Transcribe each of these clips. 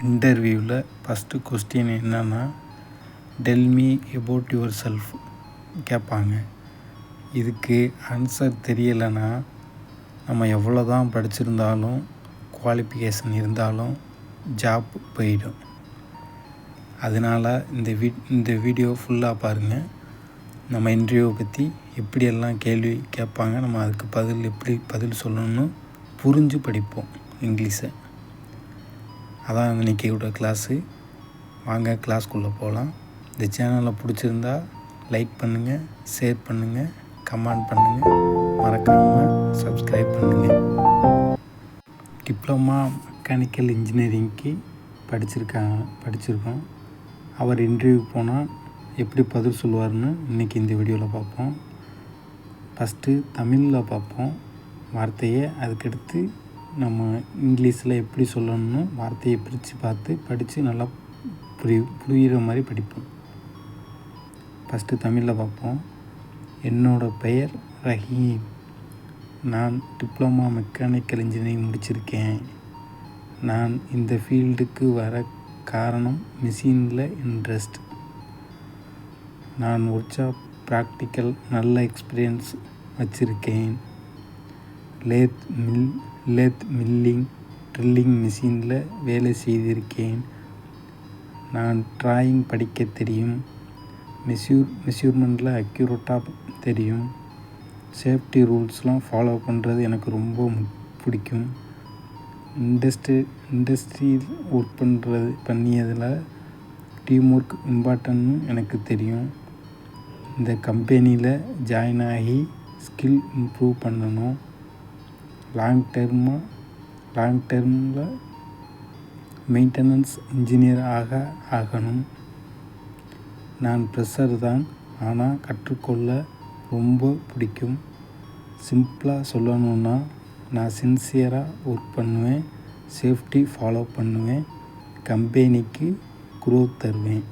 இன்டர்வியூவில் first question என்னென்னா, tell me about your self கேட்பாங்க. இதுக்கு ஆன்சர் தெரியலைன்னா நம்ம எவ்வளோ தான் படிச்சிருந்தாலும் குவாலிஃபிகேஷன் இருந்தாலும் ஜாப் போயிடும். அதனால் இந்த வீடியோ ஃபுல்லாக பாருங்கள். நம்ம இன்டர்வியூவை பற்றி எப்படியெல்லாம் கேள்வி கேட்பாங்க, நம்ம அதுக்கு எப்படி பதில் சொல்லணும்னு புரிஞ்சு படிப்போம் இங்கிலீஷை. அதான் இன்றைக்கியோட கிளாஸு. வாங்க கிளாஸ்க்குள்ளே போகலாம். இந்த சேனலை பிடிச்சிருந்தா லைக் பண்ணுங்கள், ஷேர் பண்ணுங்கள், கமெண்ட் பண்ணுங்கள், மறக்காமல் சப்ஸ்கிரைப் பண்ணுங்கள். டிப்ளமா மெக்கானிக்கல் இன்ஜினியரிங்க்கு படிச்சிருக்கோம். அவர் இன்டர்வியூ போனால் எப்படி பதில் சொல்லுவார்னு இன்றைக்கி இந்த வீடியோவில் பார்ப்போம். ஃபஸ்ட்டு தமிழில் பார்ப்போம் வார்த்தையை. அதுக்கடுத்து நம்ம இங்கிலீஷில் எப்படி சொல்லணும்னு வார்த்தையை பிரித்து படித்து நல்லா புரிகிற மாதிரி படிப்போம். ஃபஸ்ட்டு தமிழில் பார்ப்போம். என்னோடய பெயர் ரஹீம். நான் டிப்ளமா மெக்கானிக்கல் இன்ஜினியரிங் முடிச்சிருக்கேன். நான் இந்த ஃபீல்டுக்கு வர காரணம் மிஷினில் இன்ட்ரெஸ்ட். நான் ஒர்க்ஷாப் ப்ராக்டிக்கல் நல்ல எக்ஸ்பீரியன்ஸ் வச்சுருக்கேன். லேத் மில்லிங் ட்ரில்லிங் மிஷினில் வேலை செய்திருக்கேன். நான் டிராயிங் படிக்க தெரியும். மெஷூர்மெண்ட்டில் அக்யூரேட்டாக தெரியும். சேஃப்டி ரூல்ஸ்லாம் ஃபாலோ பண்ணுறது எனக்கு ரொம்ப பிடிக்கும். இண்டஸ்ட்ரியில் ஒர்க் பண்ணியதில் டீம் ஒர்க் இம்பார்ட்டன்ட்னு எனக்கு தெரியும். இந்த கம்பெனியில் ஜாயின் ஆகி ஸ்கில் இம்ப்ரூவ் பண்ணணும். லாங் டேர்மில் மெயின்டெனன்ஸ் இன்ஜினியர் ஆகணும். நான் ஃப்ரெஷர் தான், ஆனால் கற்றுக்கொள்ள ரொம்ப பிடிக்கும். சிம்பிளாக சொல்லணுன்னா, நான் சின்சியராக ஒர்க் பண்ணுவேன், சேஃப்டி ஃபாலோ பண்ணுவேன், கம்பெனிக்கு க்ரோத் தருவேன்.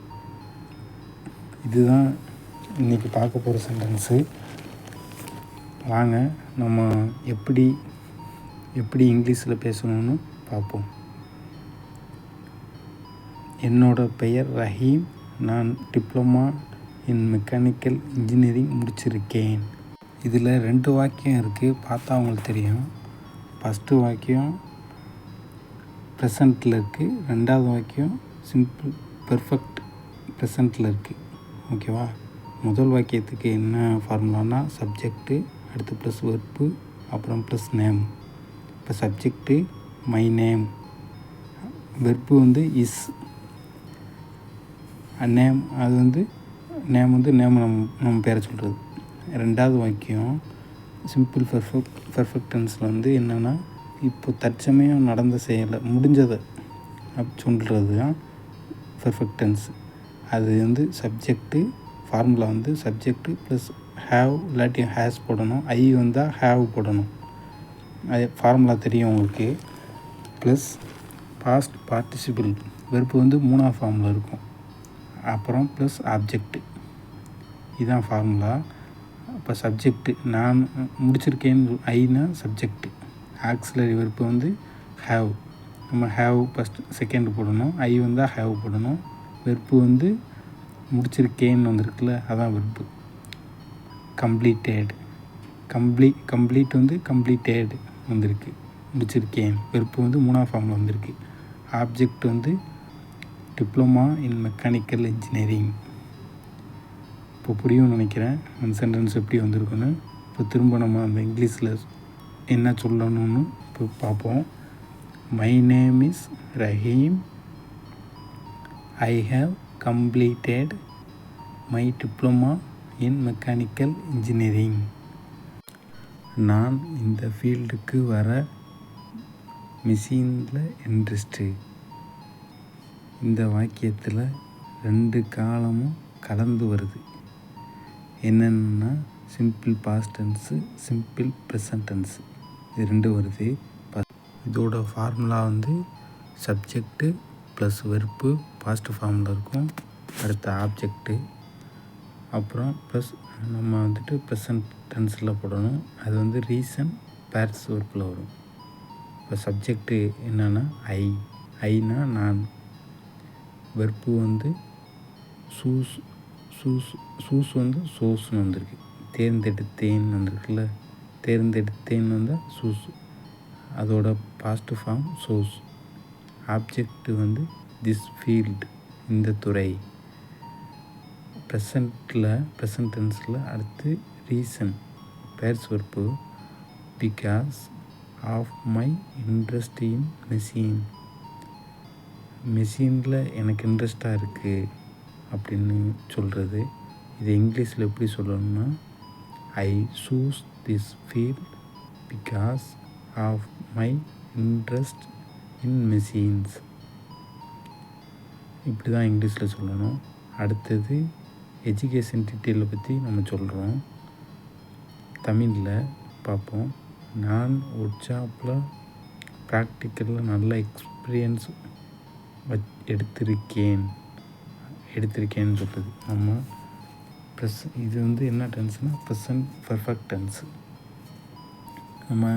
இதுதான் இன்றைக்கி பார்க்க போகிற சென்டென்ஸு. வாங்க நம்ம எப்படி இங்கிலீஷில் பேசணும்னு பார்ப்போம். என்னோடய பெயர் ரஹீம். நான் டிப்ளமா இன் மெக்கானிக்கல் இன்ஜினியரிங் முடிச்சிருக்கேன். இதில் 2 வாக்கியம் இருக்குது, பார்த்தா அவங்களுக்கு தெரியும். ஃபஸ்ட்டு வாக்கியம் ப்ரெசண்ட்டில் இருக்குது, 2வது வாக்கியம் சிம்பிள் பெர்ஃபெக்ட் ப்ரெசண்ட்டில் இருக்குது. ஓகேவா? முதல் வாக்கியத்துக்கு என்ன ஃபார்முலானா, சப்ஜெக்ட்டு, அடுத்து ப்ளஸ் வெர்ப்பு, அப்புறம் ப்ளஸ் நேம். இப்போ subject my name, வெர்ப்பு is, name அது நேம் நம்ம பேரை சொல்கிறது. 2வது வாக்கியம் சிம்பிள் பெர்ஃபெக்ட் டென்ஸில் என்னென்னா, இப்போ தற்சமயம் நடந்த செயலை முடிஞ்சதை சொல்கிறது தான் பெர்ஃபெக்ட் டென்ஸ். அது subject formula subject plus have இல்லாட்டி ஹேஸ் போடணும். ஐ வந்தால் ஹேவ் போடணும். அது ஃபார்முலா தெரியும் உங்களுக்கு. ப்ளஸ் பாஸ்ட் பார்ட்டிசிபிள் வெர்ப்பு 3ஆம் ஃபார்மில் இருக்கும். அப்புறம் ப்ளஸ் ஆப்ஜெக்ட்டு. இதுதான் ஃபார்முலா. இப்போ சப்ஜெக்ட்டு நான் முடிச்சிருக்கேன்னு ஐனா சப்ஜெக்ட்டு. Auxiliary வெர்ப்பு have. நம்ம ஹேவ் செகண்ட் போடணும். ஐ வந்தால் ஹேவ் போடணும். வெர்ப்பு முடிச்சிருக்கேன்னு வந்திருக்குல்ல, அதான் வெர்ப்பு. கம்ப்ளீட்டட் கம்ப்ளீட்டட் வந்திருக்கு. முடிச்சிருக்கேன் வெர்ப்பு 3ஆம் ஃபார்மில் வந்திருக்கு. Object diploma in mechanical engineering. இப்போ புரியும்னு நினைக்கிறேன் அந்த சென்டென்ஸ் எப்படி வந்திருக்குன்னு. இப்போ திரும்ப நம்ம அந்த இங்கிலீஷில் என்ன சொல்லணும்னு இப்போ பார்ப்போம். My name is Rahim. I have completed my diploma in mechanical engineering. நான் இந்த ஃபீல்டுக்கு வர மிஷினில் இன்ட்ரெஸ்ட்டு. இந்த வாக்கியத்தில் 2 காலமும் கலந்து வருது. என்னென்னா, simple past tense, simple present tense, இது 2 வருது. இதோட formula subject plus verb past ஃபார்மில் இருக்கும். அடுத்த ஆப்ஜெக்ட்டு, அப்புறம் ப்ளஸ் நம்ம ப்ரெசன்ட் டென்ஸில் போடணும். அது ரீசன் பேர்ஸ் வெர்ப்பில் வரும். இப்போ சப்ஜெக்ட்டு என்னென்னா ஐனா நான், வெர்ப்பு வந்து சூஸ் சூஸ் சூஸ் வந்து சோஸ்ன்னு வந்திருக்கு. தேர்ந்தெடுத்தேன் வந்திருக்குல்ல, தேர்ந்தெடுத்தேன் வந்தால் சூஸ், அதோட பாஸ்ட் ஃபார்ம் சோஸ். ஆப்ஜெக்ட் வந்து திஸ் ஃபீல்டு, இந்த துறை. ப்ரெசன்ட் டென்ஸில் அடுத்து reason, phrase verb because of my interest in மெஷினில் எனக்கு இன்ட்ரெஸ்டாக இருக்குது அப்படின்னு சொல்கிறது. இது இங்கிலீஷில் எப்படி சொல்லணும்னா, I choose this field because of my interest in machines. இப்படி தான் இங்கிலீஷில் சொல்லணும். அடுத்தது எஜுகேஷன் டீட்டெயிலை பற்றி நம்ம சொல்கிறோம். தமிழில் பார்ப்போம். நான் ஒர்க் ஷாப்பில் ப்ராக்டிக்கலில் நல்ல எக்ஸ்பீரியன்ஸ் எடுத்திருக்கேன்னு சொல்கிறது. நம்ம இது வந்து என்ன டென்ஸ்னால் ப்ரெசன்ட் பர்ஃபெக்ட் டென்ஸு. நம்ம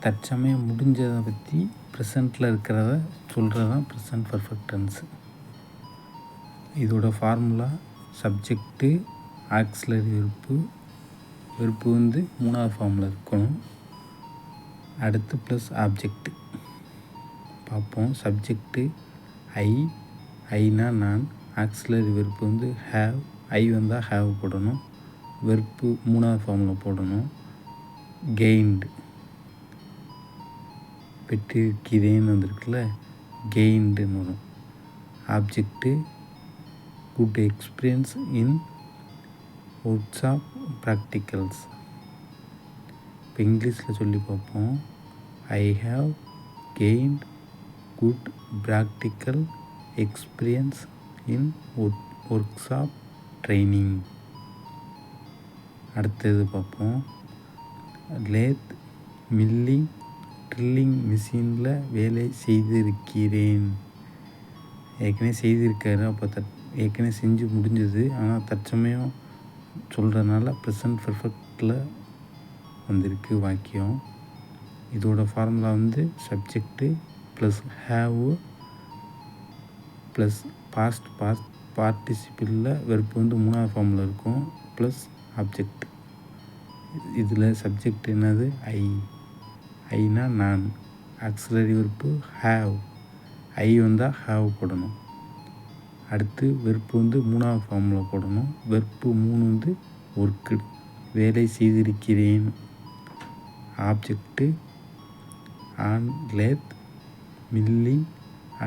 தற்சமயம் முடிஞ்சதை பற்றி ப்ரெசண்ட்டில் இருக்கிறத சொல்கிறது தான் ப்ரெசன்ட் பர்ஃபெக்ட் டென்ஸு. இதோட ஃபார்முலா சப்ஜெக்ட்டு ஆக்ஸிலரி வெர்ப்பு வந்து 3வது ஃபார்மில் இருக்கணும். அடுத்து ப்ளஸ் ஆப்ஜெக்ட்டு பார்ப்போம். சப்ஜெக்ட்டு ஐனா நான், ஆக்ஸிலரி வெர்ப்பு வந்து ஹேவ், ஐ வந்தால் ஹேவ் போடணும், வெர்ப்பு 3வது ஃபார்மில் போடணும். கெயின்டு, பெற்றிருக்கிறேன்னு வந்திருக்குல்ல, கெயின்டுன்னு வரும். Object good experience in work shop practicals. இப்போ இங்கிலீஷில் சொல்லி பார்ப்போம். I have gained good practical experience in work shop training. அடுத்தது பார்ப்போம். லேத், மில்லிங், ட்ரில்லிங் மிஷினில் வேலை செய்திருக்கிறேன். ஏற்கனவே செய்திருக்காரு, அப்போ ஏற்கனவே செஞ்சு முடிஞ்சது, ஆனால் தற்சமயம் சொல்கிறதுனால ப்ரெசன்ட் பர்ஃபெக்டில் வந்திருக்கு வாக்கியம். இதோட ஃபார்முலா வந்து subject plus have plus past பார்ட்டிசிபிளில் வெர்ப்பு வந்து 3வது ஃபார்மில் இருக்கும், ப்ளஸ் ஆப்ஜெக்ட். இதில் சப்ஜெக்ட் என்னது? ஐனா நான், ஆக்ஸிலரி வெர்ப்பு ஹேவ், ஐ வந்தால் ஹேவ் போடணும். அடுத்து வெர்ப்பு வந்து 3வது ஃபார்மில் போடணும். வெர்ப்பு 3 வந்து ஒர்க்கு, வேலை செய்திருக்கிறேன். Object on lathe, milling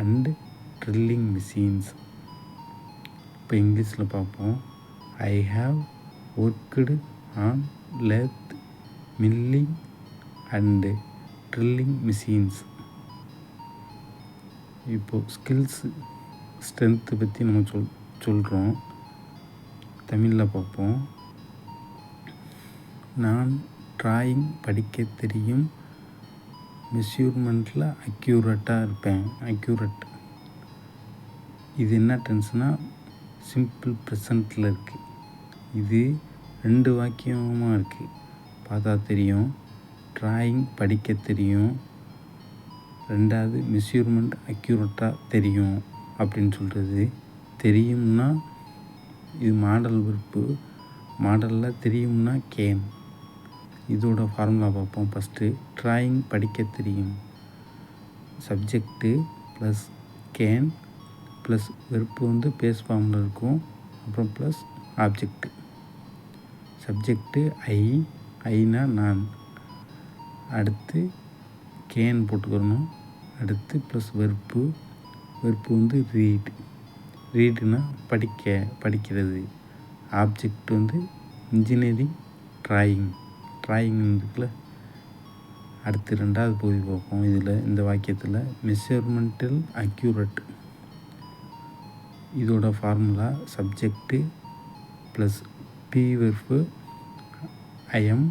and drilling machines. இப்போ இங்கிலீஷில் பார்ப்போம். I have worked on lathe, milling and drilling machines. இப்போது ஸ்கில்ஸு ஸ்ட்ரென்த்து பற்றி நம்ம சொல்கிறோம். தமிழில் பார்ப்போம். நான் டிராயிங் படிக்க தெரியும், மெஷர்மெண்ட்டில் அக்யூரேட்டாக இருப்பேன். அக்யூரேட் இது என்ன டென்ஸ்னால் சிம்பிள் ப்ரெசண்ட்டில் இருக்குது. இது 2 வாக்கியமாக இருக்குது, பார்த்தா தெரியும். டிராயிங் படிக்க தெரியும், 2வது மெஷர்மெண்ட் அக்யூரேட்டாக தெரியும் அப்படின்னு சொல்கிறது. தெரியும்னா இது மாடல் வெர்ப்பு, மாடலில் தெரியும்னா கேன். இதோட ஃபார்முலா பார்ப்போம். ஃபஸ்ட்டு டிராயிங் படிக்க தெரியும், சப்ஜெக்ட்டு ப்ளஸ் கேன் ப்ளஸ் வெர்ப்பு வந்து பேஸ் ஃபார்மில் இருக்கும், அப்புறம் ப்ளஸ் ஆப்ஜெக்ட்டு. சப்ஜெக்ட்டு ஐனா நான், அடுத்து கேன் போட்டுக்கிறணும், அடுத்து ப்ளஸ் வெர்ப்பு வந்து ரீடுனா படிக்கிறது. ஆப்ஜெக்ட் வந்து இன்ஜினியரிங் டிராயிங் இருக்குல்ல. அடுத்து 2வது பகுதி பார்ப்போம். இதில் இந்த வாக்கியத்தில் மெஷர்மெண்டில் அக்யூரேட், இதோட formula subject plus be verb I'm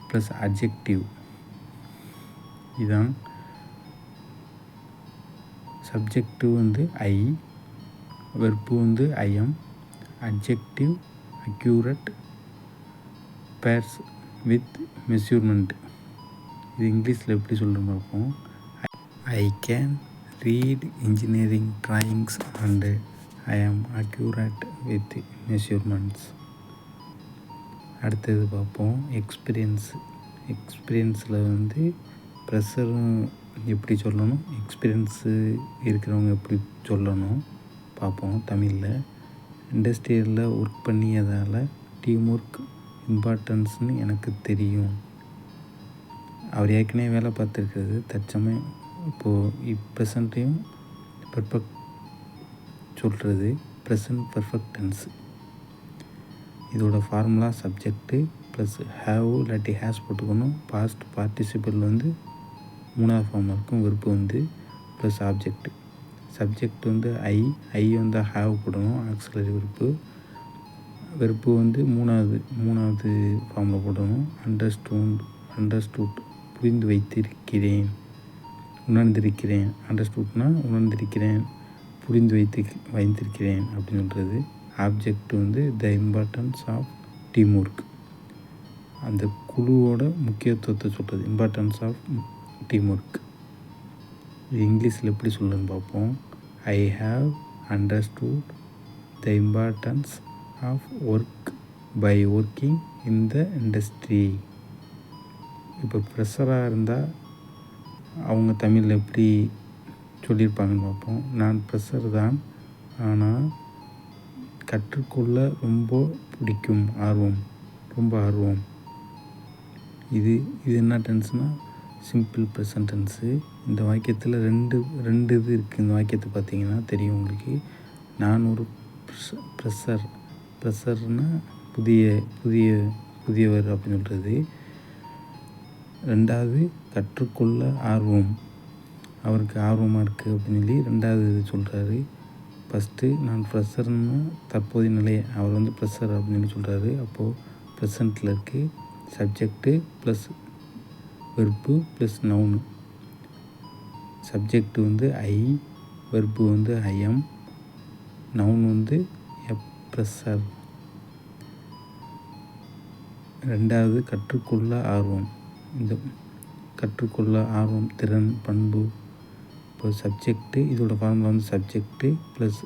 plus adjective. இதுதான் சப்ஜெக்டிவ் வந்து ஐ, வெர்ப்பு வந்து I'm, adjective accurate, phrase with measurement. இது இங்கிலீஷில் எப்படி சொல்கிறோம் பார்ப்போம். I can read engineering drawings and I am accurate with measurements. அடுத்தது பார்ப்போம் எக்ஸ்பீரியன்ஸில் வந்து ப்ரெஷரும் எப்படி சொல்லணும், எக்ஸ்பீரியன்ஸு இருக்கிறவங்க எப்படி சொல்லணும் பார்ப்போம் தமிழில். இண்டஸ்ட்ரியலில் ஒர்க் பண்ணியதால் டீம் ஒர்க் இம்பார்ட்டன்ஸ்னு எனக்கு தெரியும். அவர் ஏற்கனவே வேலை பார்த்துருக்கிறது தற்சமயம் இப்போது ப்ரெசண்ட்டையும் பர்ஃபெக்ட் சொல்கிறது ப்ரெசன்ட் பர்ஃபெக்ட் டென்ஸு. இதோட ஃபார்முலா சப்ஜெக்ட்டு ப்ளஸ் ஹேவ் இல்லாட்டி ஹேஸ் போட்டுக்கணும். பாஸ்ட் பார்ட்டிசிபிள் வந்து 3வது ஃபார்மில் இருக்கும். வெர்பு வந்து ப்ளஸ் ஆப்ஜெக்ட். சப்ஜெக்ட் வந்து ஐ வந்து ஹேவ் போடணும், ஆக்ஸிலரி வெர்பு வந்து 3வது ஃபார்மில் போடணும். அண்டர்ஸ்டூட் புரிந்து வைத்திருக்கிறேன், உணர்ந்திருக்கிறேன். அண்டர்ஸ்டூட்னா உணர்ந்திருக்கிறேன், புரிந்து வைத்திருக்கிறேன் அப்படின்னு சொல்கிறது. ஆப்ஜெக்ட் வந்து the importance of team work, அந்த குழுவோட முக்கியத்துவத்தை சொல்கிறது. இம்பார்ட்டன்ஸ் ஆஃப் டீம் ஒர்க் இது இங்கிலீஷில் எப்படி சொல்லுன்னு பார்ப்போம். I have understood the importance of work by working in the industry. இப்போ ப்ரெஷராக இருந்தால் அவங்க தமிழில் எப்படி சொல்லியிருப்பாங்கன்னு பார்ப்போம். நான் ப்ரெஷர் தான், ஆனால் கற்றுக்கொள்ள ரொம்ப பிடிக்கும், ரொம்ப ஆர்வம். இது என்ன டென்ஸ்னால் சிம்பிள் ப்ரெசன்ட் டென்ஸு. இந்த வாக்கியத்தில் ரெண்டு இது இருக்குது. இந்த வாக்கியத்தை பார்த்தீங்கன்னா தெரியும் உங்களுக்கு. நான் ஒரு ப்ரெஷர்னால் புதியவர் அப்படின்னு சொல்கிறது. 2வது கற்றுக்கொள்ள ஆர்வம், அவருக்கு ஆர்வமாக இருக்குது அப்படின்னு சொல்லி 2வது இது சொல்கிறாரு. ஃபஸ்ட்டு நான் ப்ரெஷர்னு தற்போதைய நிலை, அவர் வந்து ப்ரெஷர் அப்படின்னு சொல்லி சொல்கிறாரு. அப்போது ப்ரெசண்ட்டில் இருக்குது. Subject plus verb plus noun. Subject வந்து ஐ, வெர்பு வந்து ஐஎம், நவுன் வந்து ப்ரெஷர். 2வது கற்றுக்கொள்ள ஆர்வம். இந்த கற்றுக்கொள்ள ஆர்வம் திறன் பண்பு. இப்போ சப்ஜெக்ட்டு இதோட ஃபார்முலா வந்து subject plus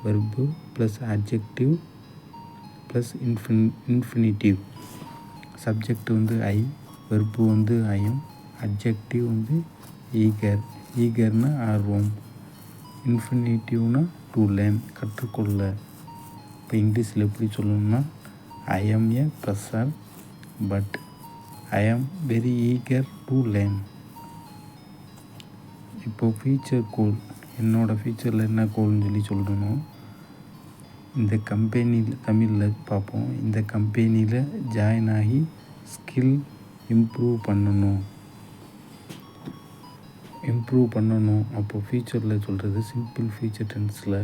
verb plus adjective plus infinitive. Subject வந்து ஐ, வெர்பு வந்து ஐஎம், அட்ஜெக்டிவ் வந்து ஈகர்னா ஆர்வம், இன்ஃபினிட்டிவ்னா டு லேர்ன் கற்றுக்கொள்ள. இப்போ இங்கிலீஷில் எப்படி சொல்லணும்னா ஐ ஆம் ஏ pressure but I am very eager to learn. இப்போது ஃபியூச்சர் கோல், என்னோடய ஃபியூச்சரில் என்ன கோல்னு சொல்லி சொல்லணும். இந்த கம்பெனியில் தமிழில் பார்ப்போம். இந்த கம்பெனியில் ஜாயின் ஆகி ஸ்கில் இம்ப்ரூவ் பண்ணணும். அப்போது ஃபியூச்சரில் சொல்கிறது சிம்பிள் ஃபியூச்சர் டென்ஸில்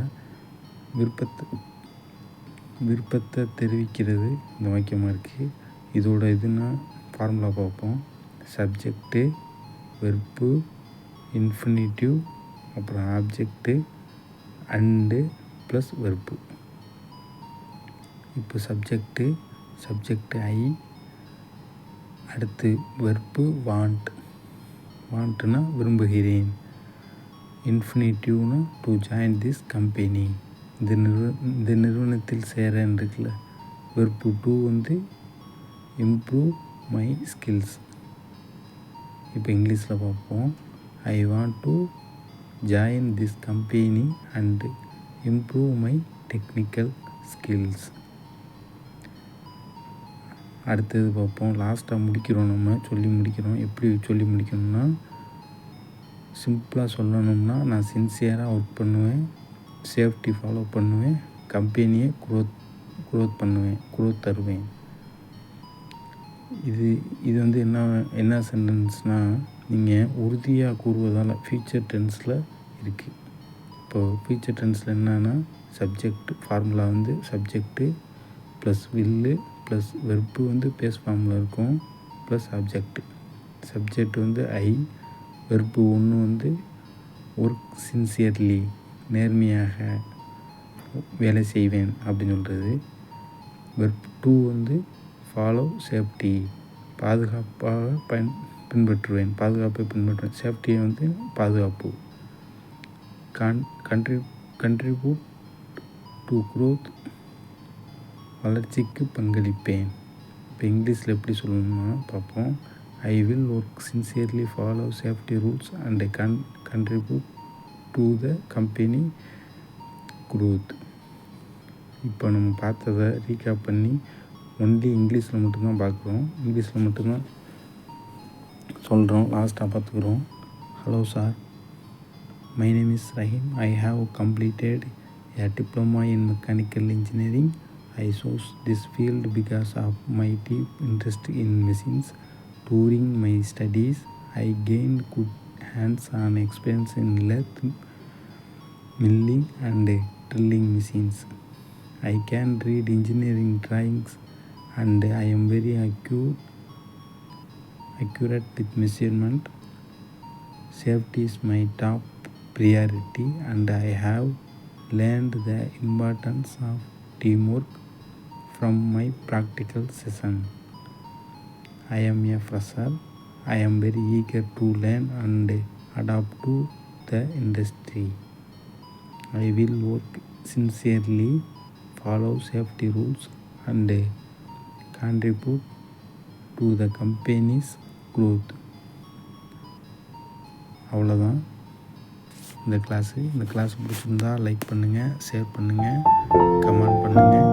விருப்பத்தை தெரிவிக்கிறது இந்த வாக்கியமாக இருக்குது. இதோட இதுனா ஃபார்முலா பார்ப்போம். சப்ஜெக்ட்டு, வெர்பு, இன்ஃபினிட்டிவ், அப்புறம் ஆப்ஜெக்ட்டு அண்டு ப்ளஸ் வெர்பு. இப்போ சப்ஜெக்ட்டு ஐ, அடுத்து வெர்பு வாண்ட்னா விரும்புகிறேன், இன்ஃபினிட்டிவ்னா டு ஜாயின் திஸ் கம்பெனி, இந்த நிறுவனத்தில் சேரன்னு இருக்குல்ல. வெர்பு டு வந்து இம்ப்ரூவ் மை ஸ்கில்ஸ். இப்போ இங்கிலீஷில் பார்ப்போம். I want to join this company and improve my technical skills. அடுத்தது பார்ப்போம். லாஸ்ட்டாக முடிக்கிறோம், நம்ம சொல்லி முடிக்கிறோம். எப்படி சொல்லி முடிக்கணும்னா சிம்பிளாக சொல்லணும்னா நான் சின்சியராக ஒர்க் பண்ணுவேன், சேஃப்டி ஃபாலோ பண்ணுவேன், கம்பெனியை க்ரோத் தருவேன். இது வந்து என்ன சென்டென்ஸ்னால் நீங்கள் உறுதியாக கூறுவதால் ஃபியூச்சர் டென்ஸில் இருக்குது. இப்போது ஃபியூச்சர் டென்ஸில் என்னென்னா சப்ஜெக்ட் ஃபார்முலா வந்து சப்ஜெக்ட்டு ப்ளஸ் வில்லு ப்ளஸ் வெர்பு வந்து பேஸ் ஃபார்மில் இருக்கும் ப்ளஸ் சப்ஜெக்ட் வந்து ஐ, வெர்பு 1 வந்து ஒர்க் சின்சியர்லி நேர்மையாக வேலை செய்வேன் அப்படின்னு சொல்கிறது. வெர்பு 2 வந்து ஃபாலோ சேஃப்டி பாதுகாப்பை பின்பற்றுவேன். சேஃப்டியை வந்து பாதுகாப்பு. contribute to growth, வளர்ச்சிக்கு பங்களிப்பேன். இப்போ இங்கிலீஷில் எப்படி சொல்லணும்னா பார்ப்போம். I will work sincerely, follow safety rules and contribute to the company growth. இப்போ நம்ம பார்த்ததை ரீகேப் பண்ணி ஒன்லி இங்கிலீஷில் மட்டும்தான் பார்க்குறோம், இங்கிலீஷில் மட்டும்தான் சொல்கிறோம். லாஸ்ட்டாக பார்த்துக்குறோம். Hello sir, my name is Rahim. I have completed a diploma in mechanical engineering. I chose this field because of my deep interest in machines. During my studies, I gained good hands-on experience in lathe, milling and drilling machines. I can read engineering drawings and I am very accurate with measurement. Safety is my top priority and I have learned the importance of teamwork from my practical session. I am a fresher. I am very eager to learn and adapt to the industry. I will work sincerely, follow safety rules and contribute to the company's growth. அவ்வளோதான் இந்த class. இந்த class பிடிச்சிருந்தா like பண்ணுங்கள், share பண்ணுங்கள், comment பண்ணுங்கள்.